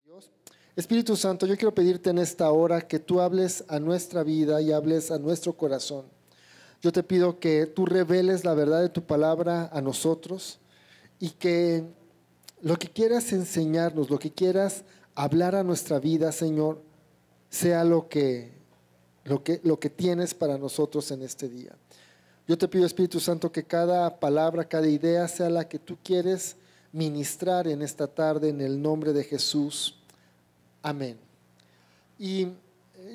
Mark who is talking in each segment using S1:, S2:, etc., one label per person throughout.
S1: Dios. Espíritu Santo, yo quiero pedirte en esta hora que tú hables a nuestra vida y hables a nuestro corazón. Yo te pido que tú reveles la verdad de tu palabra a nosotros y que lo que quieras enseñarnos, lo que quieras hablar a nuestra vida, Señor, sea lo que tienes para nosotros en este día. Yo te pido, Espíritu Santo, que cada palabra, cada idea sea la que tú quieres ministrar en esta tarde en el nombre de Jesús. Amén. Y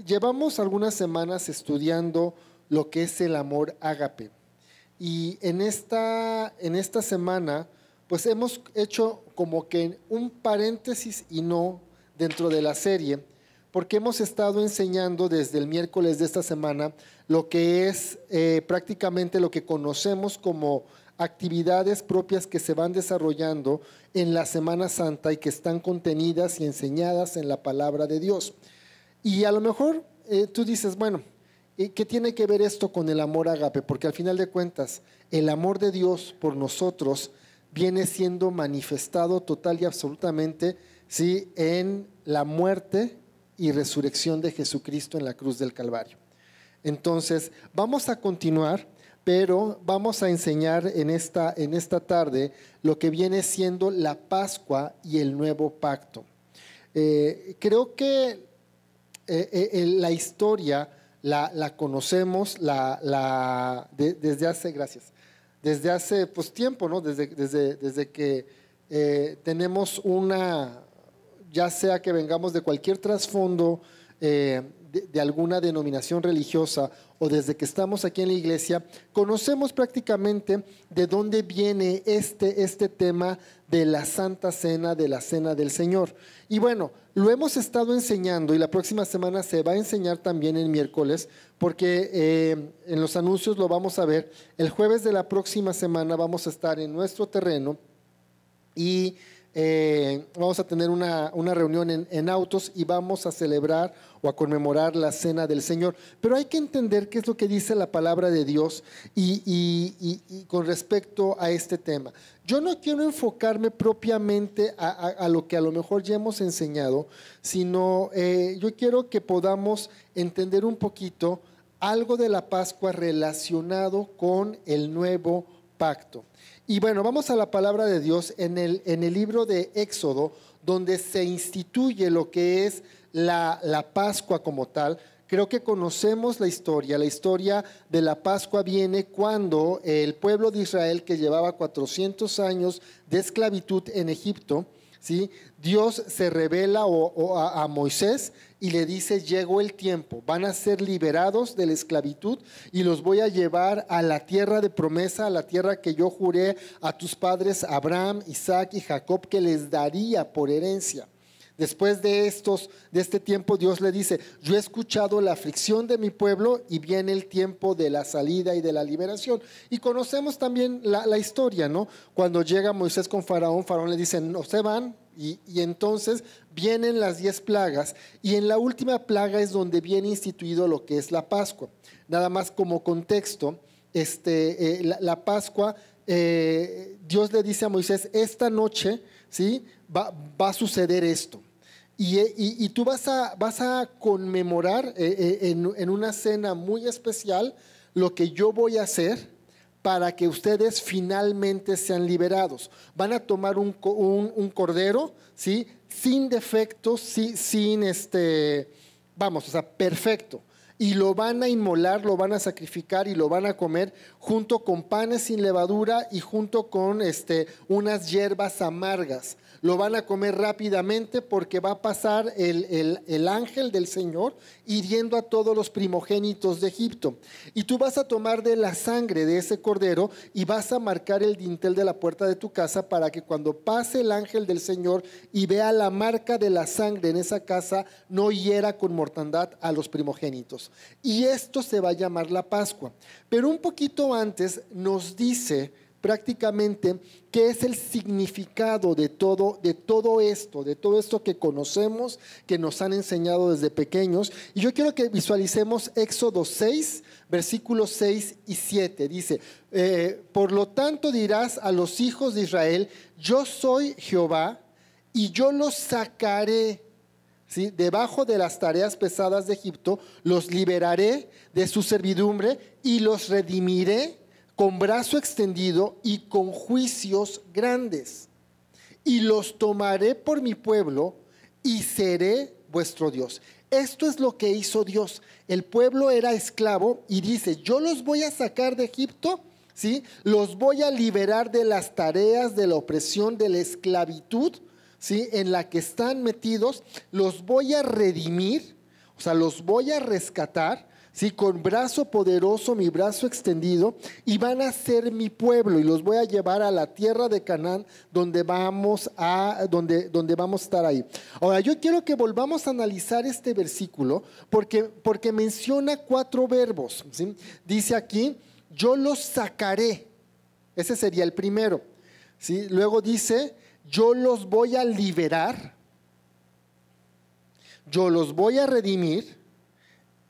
S1: llevamos algunas semanas estudiando lo que es el amor ágape. Y en esta semana, pues hemos hecho como que un paréntesis y no dentro de la serie, porque hemos estado enseñando desde el miércoles de esta semana lo que es prácticamente lo que conocemos como actividades propias que se van desarrollando en la Semana Santa y que están contenidas y enseñadas en la palabra de Dios. Y a lo mejor tú dices, bueno, ¿qué tiene que ver esto con el amor ágape? Porque al final de cuentas, el amor de Dios por nosotros viene siendo manifestado total y absolutamente, ¿sí?, en la muerte y resurrección de Jesucristo en la cruz del Calvario. Entonces, vamos a continuar, pero vamos a enseñar en esta tarde lo que viene siendo la Pascua y el nuevo pacto. Creo que la historia la conocemos desde hace pues tiempo, ¿no? Desde que tenemos ya sea que vengamos de cualquier trasfondo de alguna denominación religiosa o desde que estamos aquí en la iglesia, conocemos prácticamente de dónde viene este tema de la Santa Cena, de la Cena del Señor. Y bueno, lo hemos estado enseñando y la próxima semana se va a enseñar también el miércoles, porque en los anuncios lo vamos a ver. El jueves de la próxima semana vamos a estar en nuestro terreno y vamos a tener una reunión en Autos y vamos a celebrar o a conmemorar la Cena del Señor. Pero hay que entender qué es lo que dice la palabra de Dios y con respecto a este tema. Yo no quiero enfocarme propiamente a lo que a lo mejor ya hemos enseñado, sino yo quiero que podamos entender un poquito algo de la Pascua relacionado con el nuevo pacto. Y bueno, vamos a la palabra de Dios en el libro de Éxodo, donde se instituye lo que es la Pascua como tal. Creo que conocemos la historia. La historia de la Pascua viene cuando el pueblo de Israel, que llevaba 400 años de esclavitud en Egipto, ¿sí?, Dios se revela a Moisés y le dice: llegó el tiempo, van a ser liberados de la esclavitud y los voy a llevar a la tierra de promesa, a la tierra que yo juré a tus padres Abraham, Isaac y Jacob que les daría por herencia. Después de este tiempo, Dios le dice: yo he escuchado la aflicción de mi pueblo y viene el tiempo de la salida y de la liberación. Y conocemos también la historia, ¿no? Cuando llega Moisés con Faraón, Faraón le dice: no se van. Y entonces vienen las 10 plagas y en la última plaga es donde viene instituido lo que es la Pascua. Nada más como contexto, la Pascua, Dios le dice a Moisés: esta noche, ¿sí?, va a suceder esto. Y tú vas a conmemorar en una cena muy especial lo que yo voy a hacer para que ustedes finalmente sean liberados. Van a tomar un cordero, ¿sí?, sin defectos, perfecto. Y lo van a inmolar, lo van a sacrificar y lo van a comer junto con panes sin levadura y junto con unas hierbas amargas. Lo van a comer rápidamente porque va a pasar el ángel del Señor hiriendo a todos los primogénitos de Egipto. Y tú vas a tomar de la sangre de ese cordero y vas a marcar el dintel de la puerta de tu casa para que cuando pase el ángel del Señor y vea la marca de la sangre en esa casa, no hiera con mortandad a los primogénitos. Y esto se va a llamar la Pascua. Pero un poquito antes nos dice prácticamente qué es el significado de todo esto que conocemos, que nos han enseñado desde pequeños. Y yo quiero que visualicemos Éxodo 6, versículos 6 y 7. Dice: por lo tanto dirás a los hijos de Israel: yo soy Jehová, y yo los sacaré, ¿sí?, debajo de las tareas pesadas de Egipto, los liberaré de su servidumbre y los redimiré con brazo extendido y con juicios grandes. Y los tomaré por mi pueblo y seré vuestro Dios. Esto es lo que hizo Dios. El pueblo era esclavo y dice, yo los voy a sacar de Egipto, ¿sí?, los voy a liberar de las tareas de la opresión, de la esclavitud, ¿sí?, en la que están metidos, los voy a redimir, o sea, los voy a rescatar, ¿sí?, con brazo poderoso, mi brazo extendido, y van a ser mi pueblo, y los voy a llevar a la tierra de Canaán, donde vamos a estar ahí. Ahora, yo quiero que volvamos a analizar este versículo, porque menciona 4 verbos, ¿sí? Dice aquí, yo los sacaré, ese sería el primero, ¿sí? Luego dice, yo los voy a liberar, yo los voy a redimir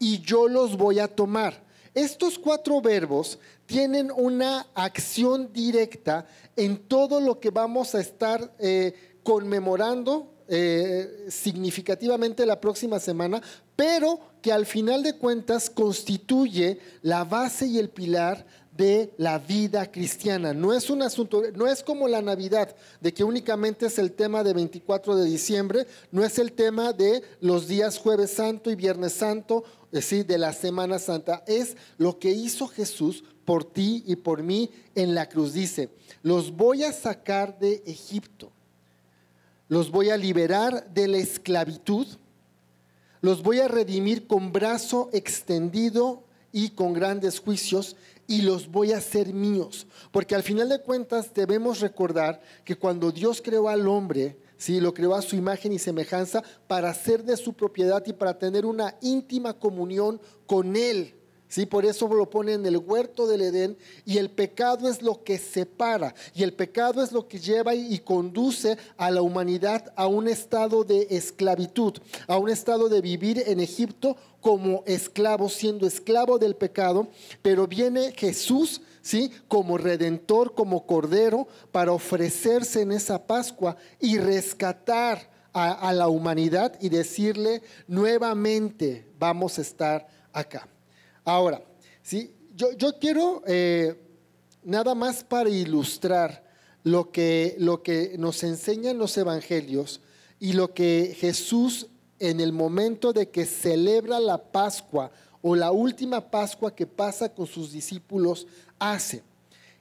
S1: y yo los voy a tomar. Estos 4 verbos tienen una acción directa en todo lo que vamos a estar conmemorando significativamente la próxima semana, pero que al final de cuentas constituye la base y el pilar de la vida cristiana. No es un asunto, no es como la Navidad, de que únicamente es el tema de 24 de diciembre, no es el tema de los días Jueves Santo y Viernes Santo, ¿sí?, de la Semana Santa. Es lo que hizo Jesús por ti y por mí en la cruz. Dice, los voy a sacar de Egipto, los voy a liberar de la esclavitud, los voy a redimir con brazo extendido y con grandes juicios, y los voy a hacer míos. Porque al final de cuentas debemos recordar que cuando Dios creó al hombre, ¿sí?, lo creó a su imagen y semejanza para ser de su propiedad y para tener una íntima comunión con Él. ¿Sí? Por eso lo pone en el huerto del Edén, y el pecado es lo que separa, y el pecado es lo que lleva y conduce a la humanidad a un estado de esclavitud, a un estado de vivir en Egipto como esclavo, siendo esclavo del pecado. Pero viene Jesús, ¿sí?, como redentor, como cordero, para ofrecerse en esa Pascua y rescatar a la humanidad y decirle nuevamente, vamos a estar acá. Ahora, ¿sí?, yo quiero nada más para ilustrar lo que nos enseñan los evangelios y lo que Jesús, en el momento de que celebra la Pascua o la última Pascua que pasa con sus discípulos, hace.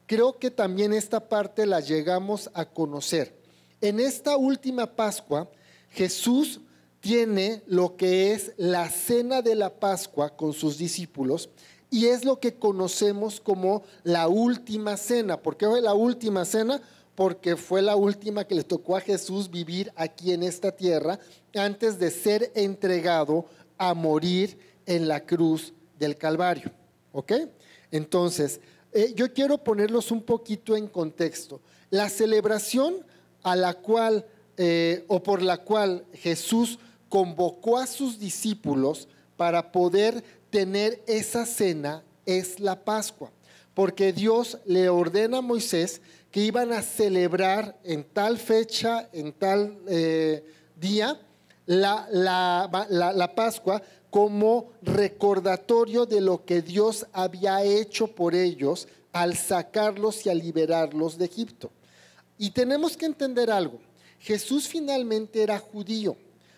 S1: Creo que también esta parte la llegamos a conocer. En esta última Pascua, Jesús tiene lo que es la cena de la Pascua con sus discípulos, y es lo que conocemos como la última cena. ¿Por qué fue la última cena? Porque fue la última que le tocó a Jesús vivir aquí en esta tierra antes de ser entregado a morir en la cruz del Calvario. ¿Ok? Entonces, yo quiero ponerlos un poquito en contexto. La celebración a la cual o por la cual Jesús convocó a sus discípulos para poder tener esa cena es la Pascua, porque Dios le ordena a Moisés que iban a celebrar en tal fecha, en tal día, la Pascua, como recordatorio de lo que Dios había hecho por ellos al sacarlos y al liberarlos de Egipto. Y tenemos que entender algo: Jesús finalmente era judío.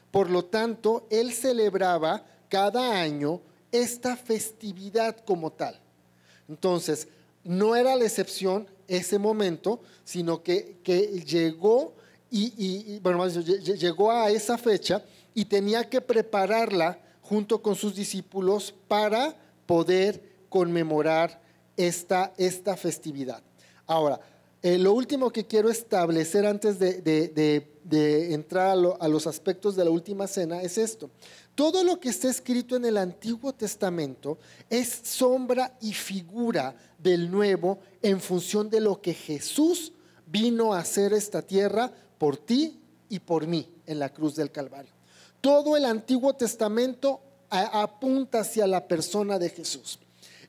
S1: Por lo tanto, él celebraba cada año esta festividad como tal. Entonces, no era la excepción ese momento, sino que llegó llegó a esa fecha y tenía que prepararla junto con sus discípulos para poder conmemorar esta festividad. Ahora, lo último que quiero establecer antes de entrar a los aspectos de la última cena es esto: todo lo que está escrito en el Antiguo Testamento es sombra y figura del Nuevo, en función de lo que Jesús vino a hacer esta tierra por ti y por mí en la cruz del Calvario. Todo el Antiguo Testamento apunta hacia la persona de Jesús.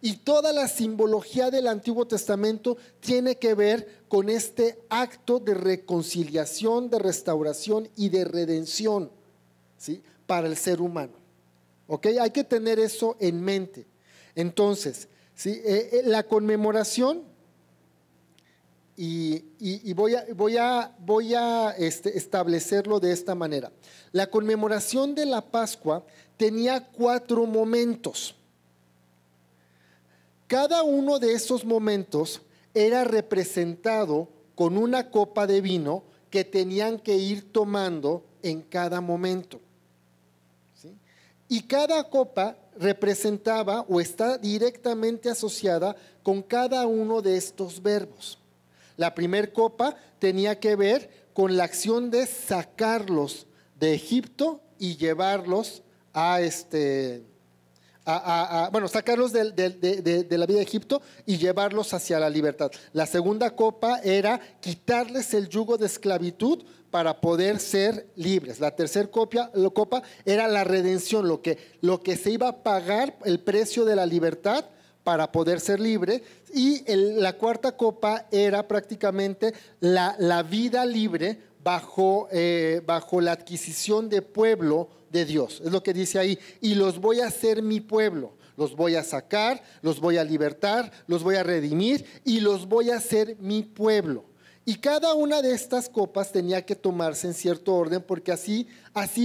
S1: Y toda la simbología del Antiguo Testamento tiene que ver con este acto de reconciliación, de restauración y de redención, ¿sí?, para el ser humano. ¿Ok? Hay que tener eso en mente. Entonces, ¿sí?, la conmemoración, y voy a establecerlo de esta manera. La conmemoración de la Pascua tenía 4 momentos. Cada uno de esos momentos era representado con una copa de vino que tenían que ir tomando en cada momento, ¿sí? Y cada copa representaba o está directamente asociada con cada uno de estos verbos. La primera copa tenía que ver con la acción de sacarlos de Egipto y llevarlos sacarlos de la vida de Egipto y llevarlos hacia la libertad. La segunda copa era quitarles el yugo de esclavitud para poder ser libres. La tercera copa era la redención, lo que se iba a pagar, el precio de la libertad para poder ser libre. Y la cuarta copa era prácticamente la vida libre bajo la adquisición de pueblo de Dios. Es lo que dice ahí: y los voy a hacer mi pueblo, los voy a sacar, los voy a libertar, los voy a redimir y los voy a hacer mi pueblo. Y cada una de estas copas tenía que tomarse en cierto orden, porque así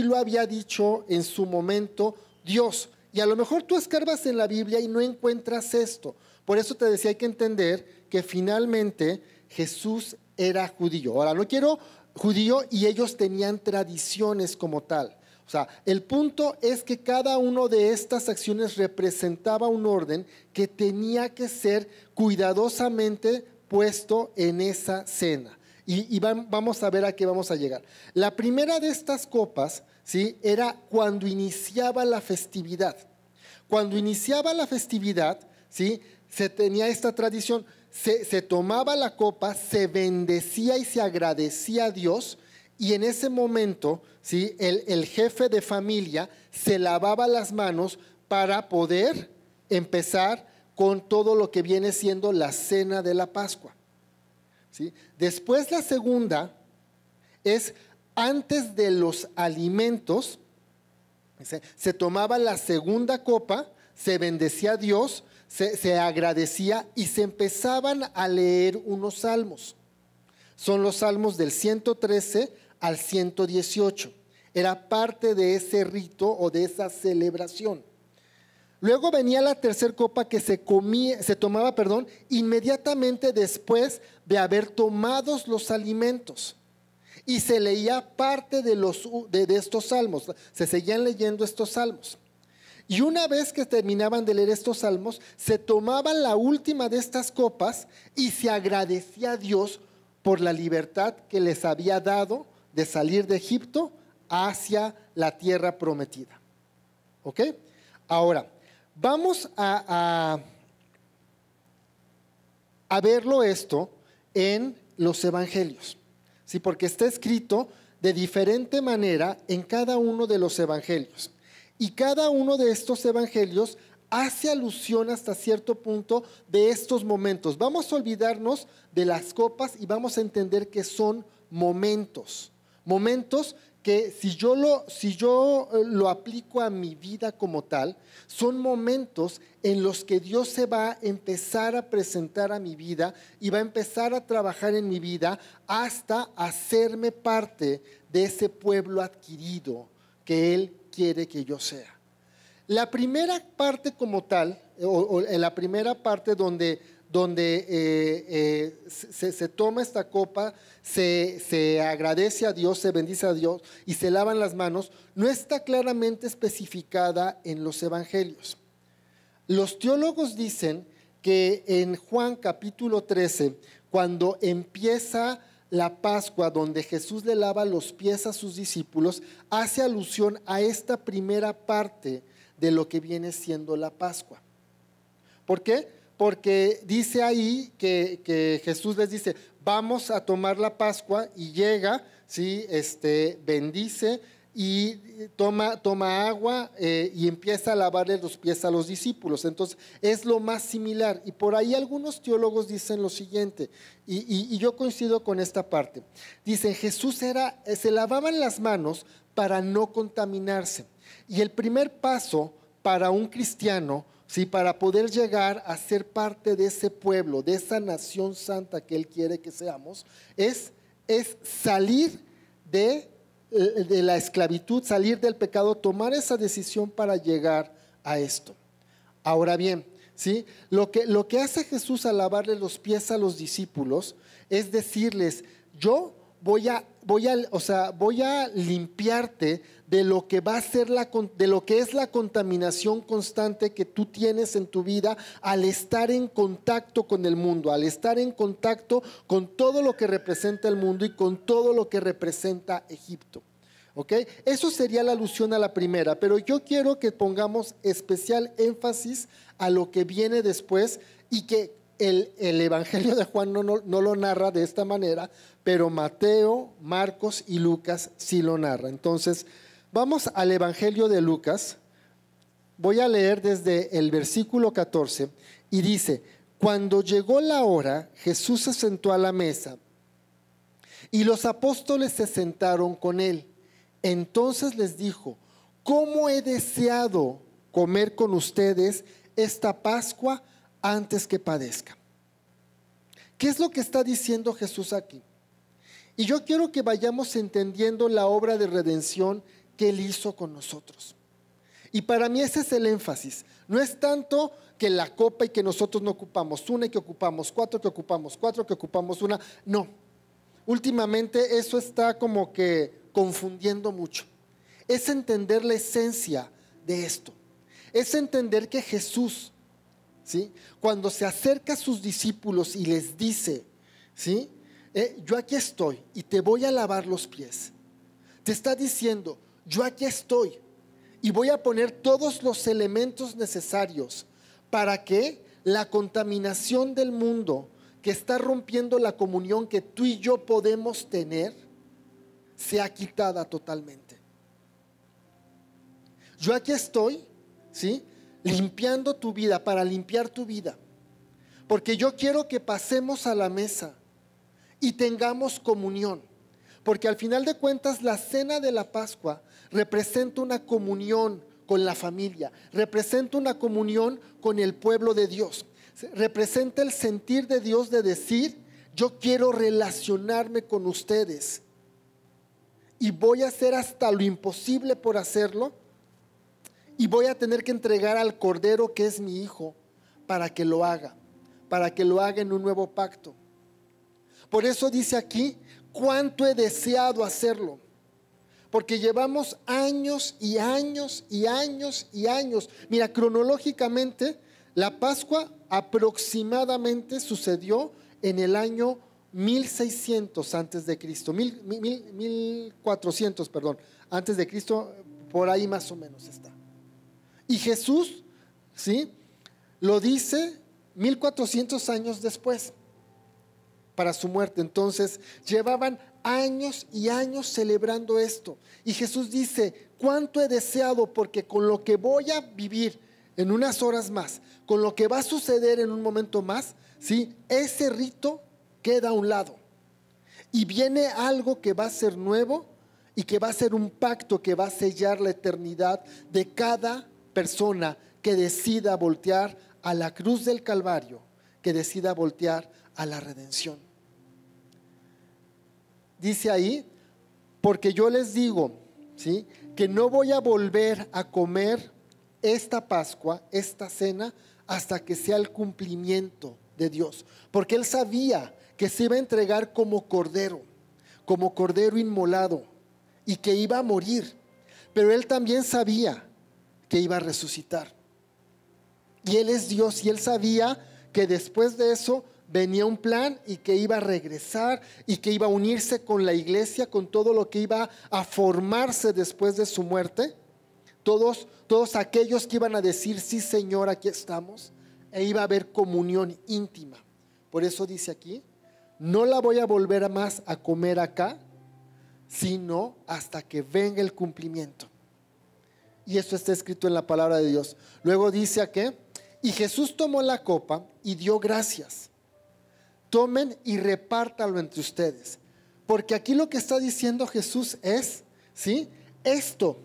S1: lo había dicho en su momento Dios. Y a lo mejor tú escarbas en la Biblia y no encuentras esto. Por eso te decía, hay que entender que finalmente Jesús era judío. Ahora, no quiero judío, y ellos tenían tradiciones como tal. O sea, el punto es que cada una de estas acciones representaba un orden que tenía que ser cuidadosamente puesto en esa cena. Y vamos a ver a qué vamos a llegar. La primera de estas copas, ¿sí?, era cuando iniciaba la festividad. Cuando iniciaba la festividad, ¿sí?, se tenía esta tradición. Se tomaba la copa, se bendecía y se agradecía a Dios, y en ese momento, ¿sí?, el jefe de familia se lavaba las manos para poder empezar con todo lo que viene siendo la cena de la Pascua, ¿sí? Después, la segunda es antes de los alimentos. Se tomaba la segunda copa, se bendecía a Dios, se agradecía y se empezaban a leer unos salmos. Son los salmos del 113 al 118. Era parte de ese rito o de esa celebración. Luego venía la tercera copa, que se tomaba inmediatamente después de haber tomado los alimentos. Y se leía parte de estos salmos. Se seguían leyendo estos salmos. Y una vez que terminaban de leer estos salmos, se tomaba la última de estas copas y se agradecía a Dios por la libertad que les había dado de salir de Egipto hacia la tierra prometida. ¿Ok? Ahora, vamos a verlo esto en los evangelios, ¿sí?, porque está escrito de diferente manera en cada uno de los evangelios. Y cada uno de estos evangelios hace alusión hasta cierto punto de estos momentos. Vamos a olvidarnos de las copas y vamos a entender que son momentos. Momentos que si yo lo aplico a mi vida como tal, son momentos en los que Dios se va a empezar a presentar a mi vida y va a empezar a trabajar en mi vida hasta hacerme parte de ese pueblo adquirido que Él quiere que yo sea. La primera parte como tal, o la primera parte donde se toma esta copa, se agradece a Dios, se bendice a Dios y se lavan las manos, no está claramente especificada en los evangelios. Los teólogos dicen que en Juan capítulo 13, cuando empieza la Pascua, donde Jesús le lava los pies a sus discípulos, hace alusión a esta primera parte de lo que viene siendo la Pascua. ¿Por qué? Porque dice ahí que Jesús les dice: vamos a tomar la Pascua, y llega, ¿sí?, bendice y toma agua y empieza a lavarle los pies a los discípulos. Entonces es lo más similar, y por ahí algunos teólogos dicen lo siguiente, y yo coincido con esta parte. Dicen, Jesús se lavaban las manos para no contaminarse, y el primer paso para un cristiano, ¿sí?, para poder llegar a ser parte de ese pueblo, de esa nación santa que Él quiere que seamos, es salir de la esclavitud, salir del pecado, tomar esa decisión para llegar a esto. Ahora bien, ¿sí?, lo que hace Jesús al lavarle los pies a los discípulos es decirles, yo voy a limpiarte de lo que va a ser de lo que es la contaminación constante que tú tienes en tu vida al estar en contacto con el mundo, al estar en contacto con todo lo que representa el mundo y con todo lo que representa Egipto. ¿Ok? Eso sería la alusión a la primera, pero yo quiero que pongamos especial énfasis a lo que viene después, y que el Evangelio de Juan no lo narra de esta manera, pero Mateo, Marcos y Lucas sí lo narran. Entonces, vamos al Evangelio de Lucas. Voy a leer desde el versículo 14 y dice: cuando llegó la hora, Jesús se sentó a la mesa y los apóstoles se sentaron con él. Entonces les dijo: ¿cómo he deseado comer con ustedes esta Pascua antes que padezca? ¿Qué es lo que está diciendo Jesús aquí? Y yo quiero que vayamos entendiendo la obra de redención que Él hizo con nosotros. Y para mí ese es el énfasis. No es tanto que la copa y que nosotros no ocupamos una y que ocupamos cuatro, que ocupamos cuatro, que ocupamos una. No. Últimamente eso está como que confundiendo mucho. Es entender la esencia de esto. Es entender que Jesús, ¿sí?, cuando se acerca a sus discípulos y les dice, ¿sí?, yo aquí estoy y te voy a lavar los pies, te está diciendo, yo aquí estoy y voy a poner todos los elementos necesarios para que la contaminación del mundo que está rompiendo la comunión que tú y yo podemos tener sea quitada totalmente. Yo aquí estoy, ¿sí?, limpiando tu vida, para limpiar tu vida, porque yo quiero que pasemos a la mesa y tengamos comunión, porque al final de cuentas la cena de la Pascua representa una comunión con la familia, representa una comunión con el pueblo de Dios, representa el sentir de Dios de decir, yo quiero relacionarme con ustedes y voy a hacer hasta lo imposible por hacerlo, y voy a tener que entregar al Cordero que es mi Hijo para que lo haga en un nuevo pacto. Por eso dice aquí, cuánto he deseado hacerlo, porque llevamos años y años y años y años. Mira, cronológicamente la Pascua aproximadamente sucedió en el año 1600 antes de Cristo, 1400, perdón, antes de Cristo, por ahí más o menos está. Y Jesús, ¿sí?, lo dice 1400 años después, para su muerte. Entonces llevaban años y años celebrando esto. Y Jesús dice, cuánto he deseado, porque con lo que voy a vivir en unas horas más, con lo que va a suceder en un momento más, ¿sí?, ese rito queda a un lado. Y viene algo que va a ser nuevo y que va a ser un pacto que va a sellar la eternidad de cada persona que decida voltear a la cruz del Calvario, que decida voltear a la redención. Dice ahí, porque yo les digo, ¿sí?, que no voy a volver a comer esta Pascua, esta cena, hasta que sea el cumplimiento de Dios, porque Él sabía que se iba a entregar como cordero inmolado, y que iba a morir, pero Él también sabía que iba a resucitar. Y Él es Dios, y Él sabía que después de eso venía un plan, y que iba a regresar y que iba a unirse con la iglesia, con todo lo que iba a formarse después de su muerte. Todos aquellos que iban a decir, sí Señor, aquí estamos, e iba a haber comunión íntima. Por eso dice aquí, no la voy a volver más a comer acá, sino hasta que venga el cumplimiento. Y esto está escrito en la palabra de Dios. Luego dice aquí, y Jesús tomó la copa y dio gracias. Tomen y repártalo entre ustedes. Porque aquí lo que está diciendo Jesús es, ¿sí? Esto,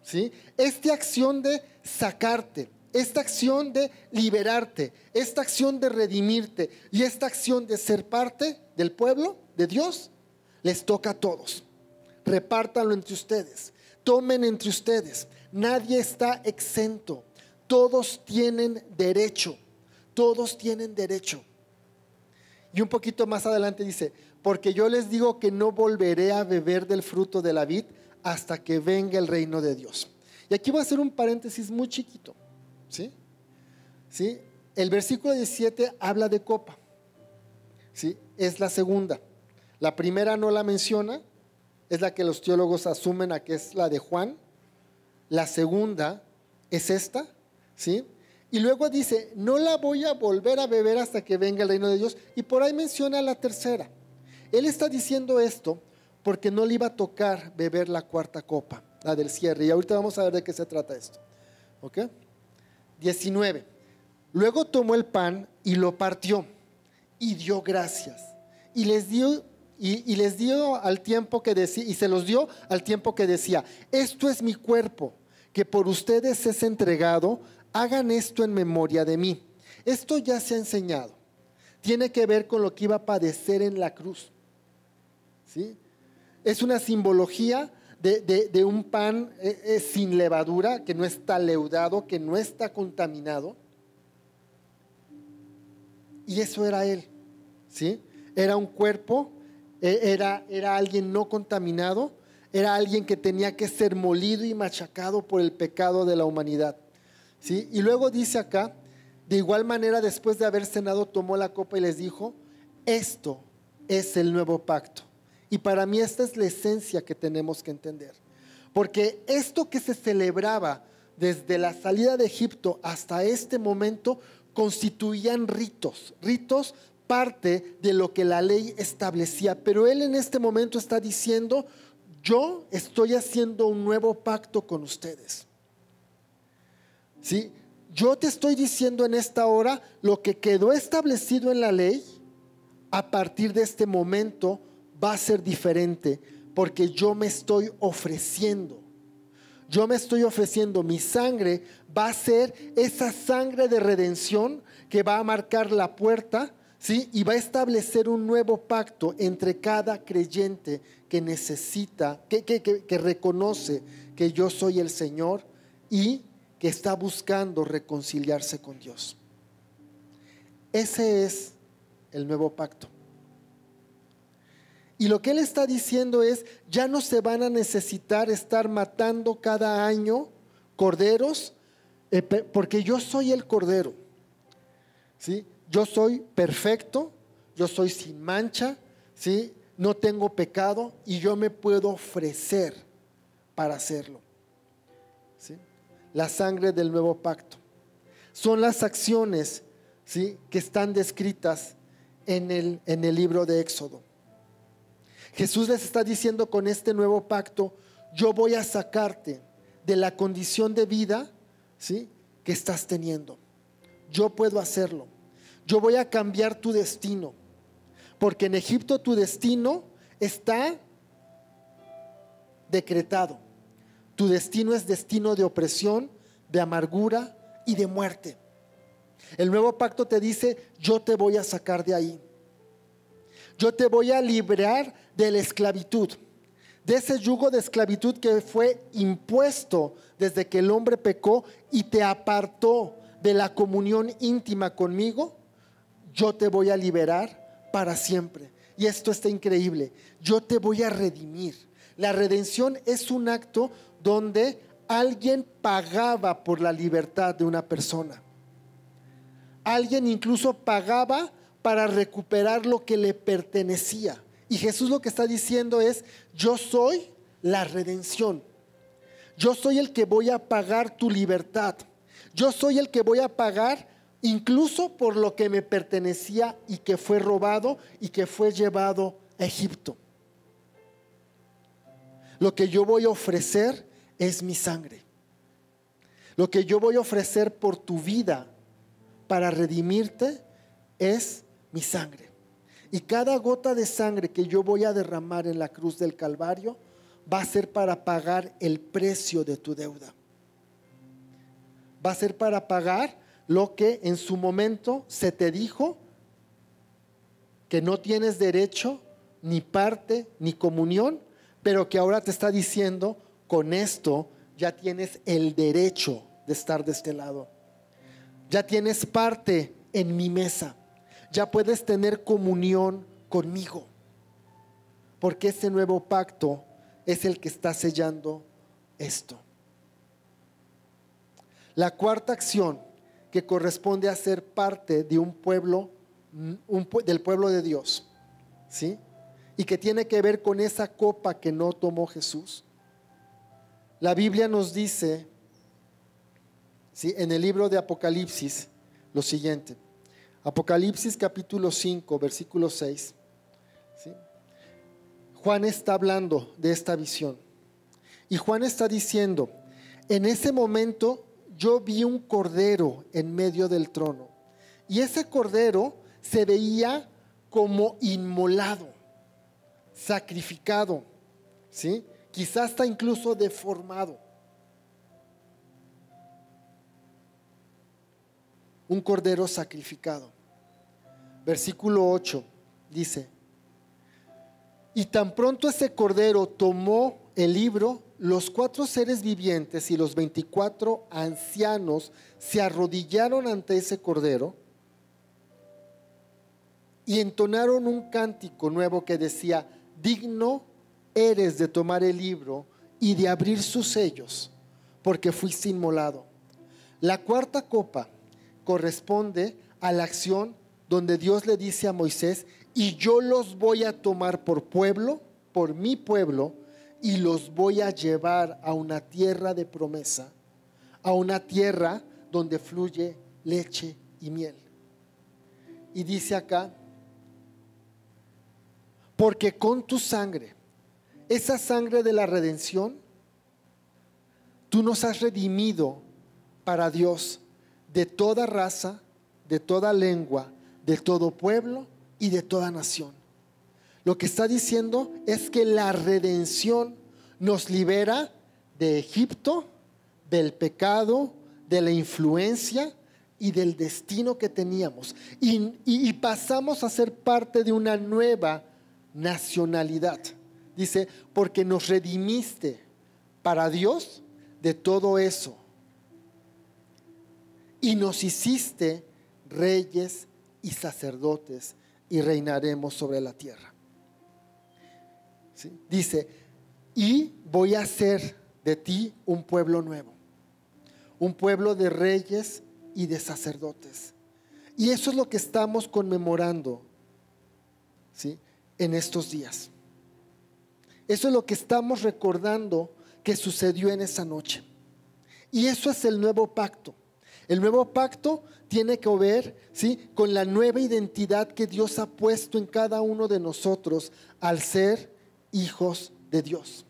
S1: ¿sí? Esta acción de sacarte, esta acción de liberarte, esta acción de redimirte y esta acción de ser parte del pueblo de Dios, les toca a todos. Repártanlo entre ustedes, tomen entre ustedes. Nadie está exento. Todos tienen derecho. Todos tienen derecho. Y un poquito más adelante dice, porque yo les digo que no volveré a beber del fruto de la vid hasta que venga el reino de Dios. Y aquí voy a hacer un paréntesis muy chiquito. ¿Sí? ¿Sí? El versículo 17 habla de copa. ¿Sí? Es la segunda. La primera no la menciona, es la que los teólogos asumen a que es la de Juan. La segunda es esta, ¿sí? Y luego dice, no la voy a volver a beber hasta que venga el reino de Dios. Y por ahí menciona la tercera. Él está diciendo esto porque no le iba a tocar beber la cuarta copa, la del cierre. Y ahorita vamos a ver de qué se trata esto. ¿Ok? 19. Luego tomó el pan y lo partió y dio gracias. Y les dio al tiempo que decía, y se los dio al tiempo que decía, esto es mi cuerpo, que por ustedes es entregado, hagan esto en memoria de mí. Esto ya se ha enseñado. Tiene que ver con lo que iba a padecer en la cruz. ¿Sí? Es una simbología de un pan sin levadura, que no está leudado, que no está contaminado. Y eso era él. ¿Sí? Era un cuerpo, era alguien no contaminado, era alguien que tenía que ser molido y machacado por el pecado de la humanidad. ¿Sí? Y luego dice acá, de igual manera después de haber cenado tomó la copa y les dijo, esto es el nuevo pacto. Y para mí esta es la esencia que tenemos que entender. Porque esto que se celebraba desde la salida de Egipto hasta este momento constituían ritos parte de lo que la ley establecía. Pero él en este momento está diciendo, yo estoy haciendo un nuevo pacto con ustedes. ¿Sí? Yo te estoy diciendo en esta hora lo que quedó establecido en la ley, a partir de este momento va a ser diferente, porque yo me estoy ofreciendo. Yo me estoy ofreciendo, mi sangre va a ser esa sangre de redención que va a marcar la puerta, ¿sí? Y va a establecer un nuevo pacto entre cada creyente que necesita, que reconoce que yo soy el Señor y que está buscando reconciliarse con Dios. Ese es el nuevo pacto. Y lo que él está diciendo es, ya no se van a necesitar estar matando cada año corderos, porque yo soy el cordero. ¿Sí? Yo soy perfecto, yo soy sin mancha, ¿sí? No tengo pecado y yo me puedo ofrecer para hacerlo. ¿Sí? La sangre del nuevo pacto. Son las acciones, ¿sí?, que están descritas en el libro de Éxodo. Jesús les está diciendo con este nuevo pacto, yo voy a sacarte de la condición de vida, ¿sí?, que estás teniendo. Yo puedo hacerlo. Yo voy a cambiar tu destino, porque en Egipto tu destino está decretado. Tu destino es destino de opresión, de amargura y de muerte. El nuevo pacto te dice, yo te voy a sacar de ahí. Yo te voy a librar de la esclavitud, de ese yugo de esclavitud que fue impuesto desde que el hombre pecó y te apartó de la comunión íntima conmigo. Yo te voy a liberar para siempre. Y esto está increíble. Yo te voy a redimir. La redención es un acto donde alguien pagaba por la libertad de una persona. Alguien incluso pagaba para recuperar lo que le pertenecía. Y Jesús lo que está diciendo es, yo soy la redención. Yo soy el que voy a pagar tu libertad. Yo soy el que voy a pagar incluso por lo que me pertenecía y que fue robado y que fue llevado a Egipto. Lo que yo voy a ofrecer es mi sangre. Lo que yo voy a ofrecer por tu vida para redimirte es mi sangre. Y cada gota de sangre que yo voy a derramar en la cruz del Calvario va a ser para pagar el precio de tu deuda. Va a ser para pagar lo que en su momento se te dijo que no tienes derecho, ni parte, ni comunión, pero que ahora te está diciendo, con esto ya tienes el derecho de estar de este lado. Ya tienes parte en mi mesa. Ya puedes tener comunión conmigo. Porque ese nuevo pacto es el que está sellando esto. La cuarta acción que corresponde a ser parte de un pueblo, del pueblo de Dios, ¿sí? Y que tiene que ver con esa copa que no tomó Jesús. La Biblia nos dice, ¿sí?, en el libro de Apocalipsis, lo siguiente. Apocalipsis capítulo 5, versículo 6. ¿Sí? Juan está hablando de esta visión. Y Juan está diciendo, en ese momento yo vi un cordero en medio del trono. Y ese cordero se veía como inmolado, sacrificado, ¿sí? Quizás hasta incluso deformado. Un cordero sacrificado. Versículo 8 dice: y tan pronto ese cordero tomó el libro, los 4 seres vivientes y los 24 ancianos se arrodillaron ante ese cordero y entonaron un cántico nuevo que decía: digno eres de tomar el libro y de abrir sus sellos, porque fuiste inmolado. La cuarta copa corresponde a la acción donde Dios le dice a Moisés: y yo los voy a tomar por pueblo, por mi pueblo, y los voy a llevar a una tierra de promesa, a una tierra donde fluye leche y miel. Y dice acá: porque con tu sangre, esa sangre de la redención, tú nos has redimido para Dios de toda raza, de toda lengua, de todo pueblo y de toda nación. Lo que está diciendo es que la redención nos libera de Egipto, del pecado, de la influencia y del destino que teníamos. Y pasamos a ser parte de una nueva nacionalidad. Dice, porque nos redimiste para Dios de todo eso. Y nos hiciste reyes y sacerdotes y reinaremos sobre la tierra. ¿Sí? Dice, y voy a hacer de ti un pueblo nuevo, un pueblo de reyes y de sacerdotes. Y eso es lo que estamos conmemorando, ¿sí?, en estos días. Eso es lo que estamos recordando que sucedió en esa noche. Y eso es el nuevo pacto. El nuevo pacto tiene que ver, ¿sí?, con la nueva identidad que Dios ha puesto en cada uno de nosotros al ser hijos de Dios,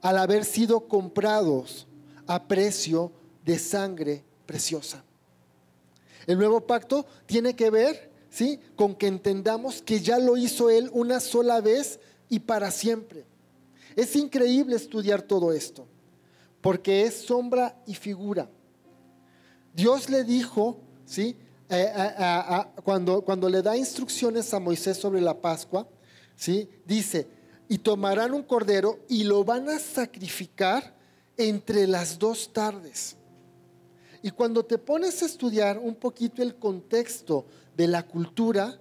S1: al haber sido comprados a precio de sangre preciosa. El nuevo pacto tiene que ver, ¿sí?, con que entendamos que ya lo hizo Él una sola vez y para siempre. Es increíble estudiar todo esto, porque es sombra y figura. Dios le dijo, ¿sí?, cuando le da instrucciones a Moisés sobre la Pascua, ¿sí?, dice, y tomarán un cordero y lo van a sacrificar entre las 2 tardes. Y cuando te pones a estudiar un poquito el contexto de la cultura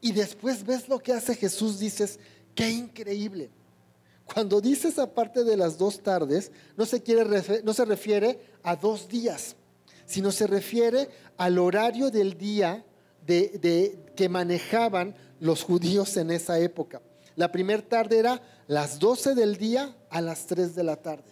S1: y después ves lo que hace Jesús, dices, qué increíble. Cuando dice esa parte de las 2 tardes, no se refiere a 2 días, sino se refiere al horario del día que manejaban los judíos en esa época. La primera tarde era las 12 del día a las 3 de la tarde.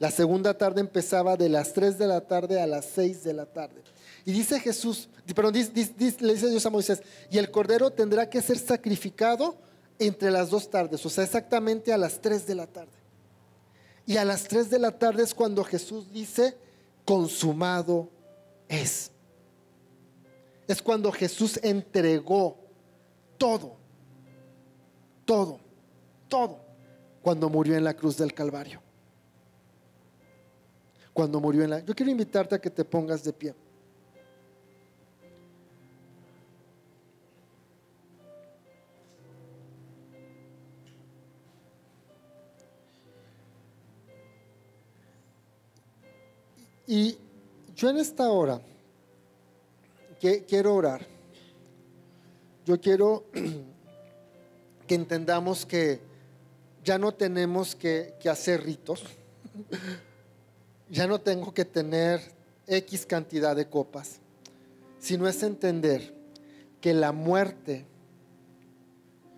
S1: La segunda tarde empezaba de las 3 de la tarde a las 6 de la tarde. Y dice Jesús, le dice Dios a Moisés, y el cordero tendrá que ser sacrificado entre las 2 tardes, o sea, exactamente a las 3 de la tarde. Y a las 3 de la tarde es cuando Jesús dice, consumado es. Es cuando Jesús entregó todo, todo, todo, cuando murió en la cruz del Calvario. Cuando murió en la... Yo quiero invitarte a que te pongas de pie. Y yo en esta hora quiero orar. Yo quiero que entendamos que ya no tenemos que hacer ritos. Ya no tengo que tener X cantidad de copas, sino es entender que la muerte,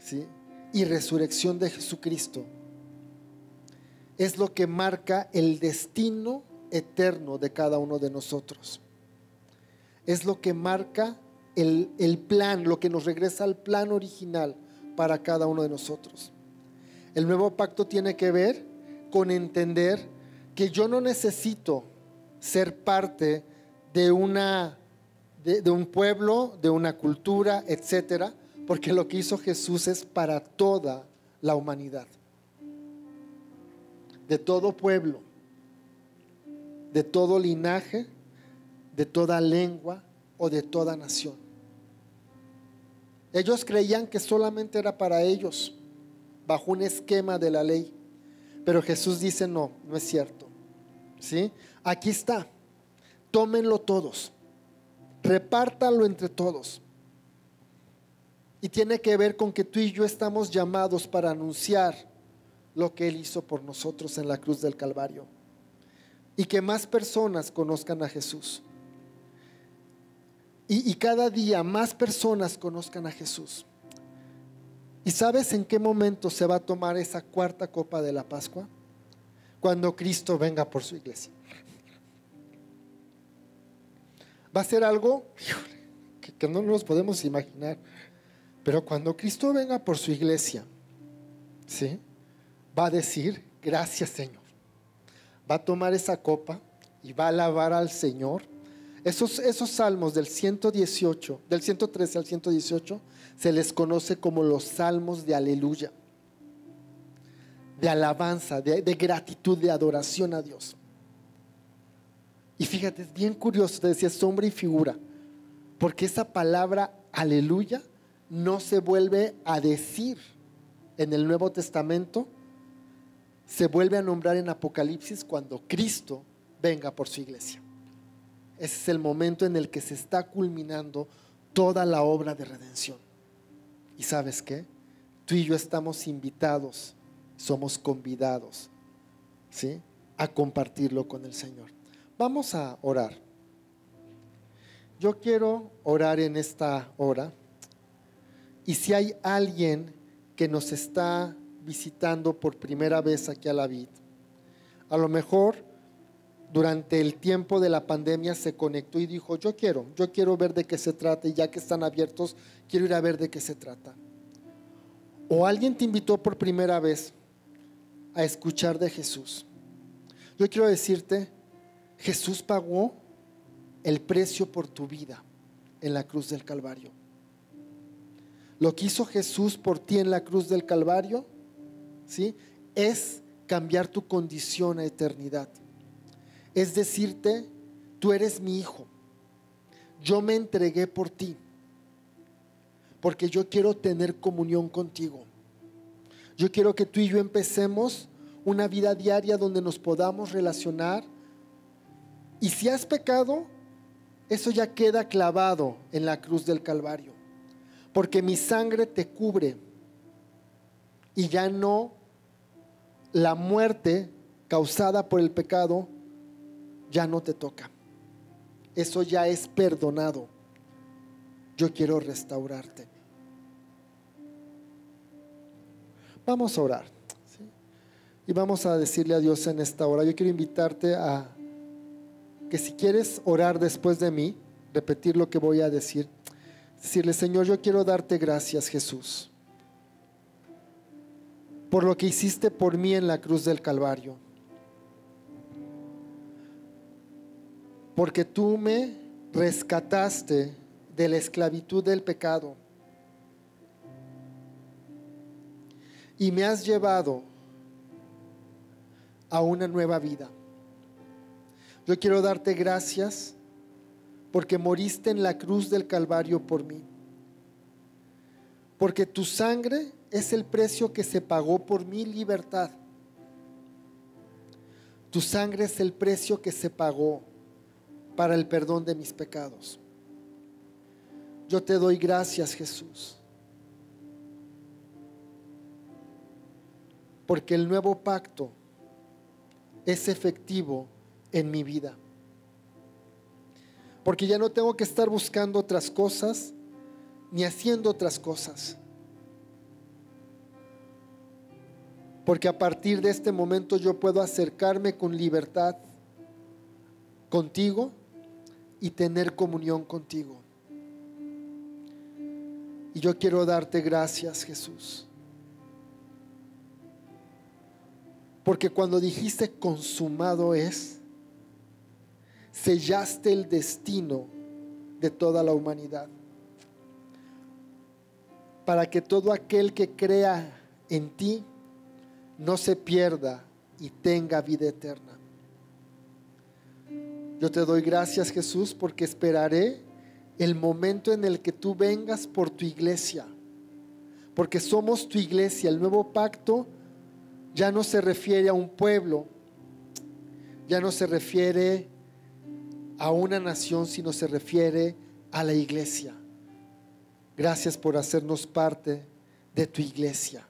S1: ¿sí?, y resurrección de Jesucristo es lo que marca el destino eterno de cada uno de nosotros. Es lo que marca el plan, lo que nos regresa al plan original para cada uno de nosotros. El nuevo pacto tiene que ver con entender que yo no necesito ser parte de un pueblo, de una cultura, etcétera, porque lo que hizo Jesús es para toda la humanidad, de todo pueblo, de todo linaje, de toda lengua o de toda nación. Ellos creían que solamente era para ellos, bajo un esquema de la ley, pero Jesús dice no, no es cierto. ¿Sí? Aquí está, tómenlo todos, repártanlo entre todos. Y tiene que ver con que tú y yo estamos llamados para anunciar lo que Él hizo por nosotros en la cruz del Calvario, y que más personas conozcan a Jesús, y cada día más personas conozcan a Jesús. ¿Y sabes en qué momento se va a tomar esa cuarta copa de la Pascua? Cuando Cristo venga por su iglesia. Va a ser algo que no nos podemos imaginar, pero cuando Cristo venga por su iglesia, ¿sí?, va a decir gracias, Señor. Va a tomar esa copa y va a alabar al Señor. Esos salmos del 118, del 113 al 118, se les conoce como los salmos de aleluya, de alabanza, de gratitud, de adoración a Dios. Y fíjate, es bien curioso, te decía sombra y figura, porque esa palabra aleluya no se vuelve a decir en el Nuevo Testamento, se vuelve a nombrar en Apocalipsis cuando Cristo venga por su iglesia. Ese es el momento en el que se está culminando toda la obra de redención. ¿Y sabes qué? Tú y yo estamos invitados, somos convidados, ¿sí?, a compartirlo con el Señor. Vamos a orar. Yo quiero orar en esta hora, y si hay alguien que nos está visitando por primera vez aquí a la vid, a lo mejor durante el tiempo de la pandemia se conectó y dijo, yo quiero ver de qué se trata, y ya que están abiertos, quiero ir a ver de qué se trata. O alguien te invitó por primera vez a escuchar de Jesús. Yo quiero decirte, Jesús pagó el precio por tu vida en la cruz del Calvario. Lo que hizo Jesús por ti en la cruz del Calvario, ¿sí?, es cambiar tu condición a eternidad. Es decirte, tú eres mi hijo, yo me entregué por ti, porque yo quiero tener comunión contigo. Yo quiero que tú y yo empecemos una vida diaria donde nos podamos relacionar, y si has pecado, eso ya queda clavado en la cruz del Calvario, porque mi sangre te cubre, y ya no la muerte causada por el pecado ya no te toca. Eso ya es perdonado. Yo quiero restaurarte. Vamos a orar, ¿sí?, y vamos a decirle a Dios en esta hora. Yo quiero invitarte a que, si quieres orar después de mí, repetir lo que voy a decir, decirle, Señor, yo quiero darte gracias, Jesús, por lo que hiciste por mí en la cruz del Calvario. Porque tú me rescataste de la esclavitud del pecado y me has llevado a una nueva vida. Yo quiero darte gracias porque moriste en la cruz del Calvario por mí. Porque tu sangre es el precio que se pagó por mi libertad. Tu sangre es el precio que se pagó para el perdón de mis pecados. Yo te doy gracias, Jesús, porque el nuevo pacto es efectivo en mi vida. Porque ya no tengo que estar buscando otras cosas ni haciendo otras cosas. Porque a partir de este momento yo puedo acercarme con libertad contigo y tener comunión contigo. Y yo quiero darte gracias, Jesús. Porque cuando dijiste consumado es, sellaste el destino de toda la humanidad. Para que todo aquel que crea en ti no se pierda y tenga vida eterna. Yo te doy gracias, Jesús, porque esperaré el momento en el que tú vengas por tu iglesia, porque somos tu iglesia. El nuevo pacto ya no se refiere a un pueblo, ya no se refiere a una nación, sino se refiere a la iglesia. Gracias por hacernos parte de tu iglesia.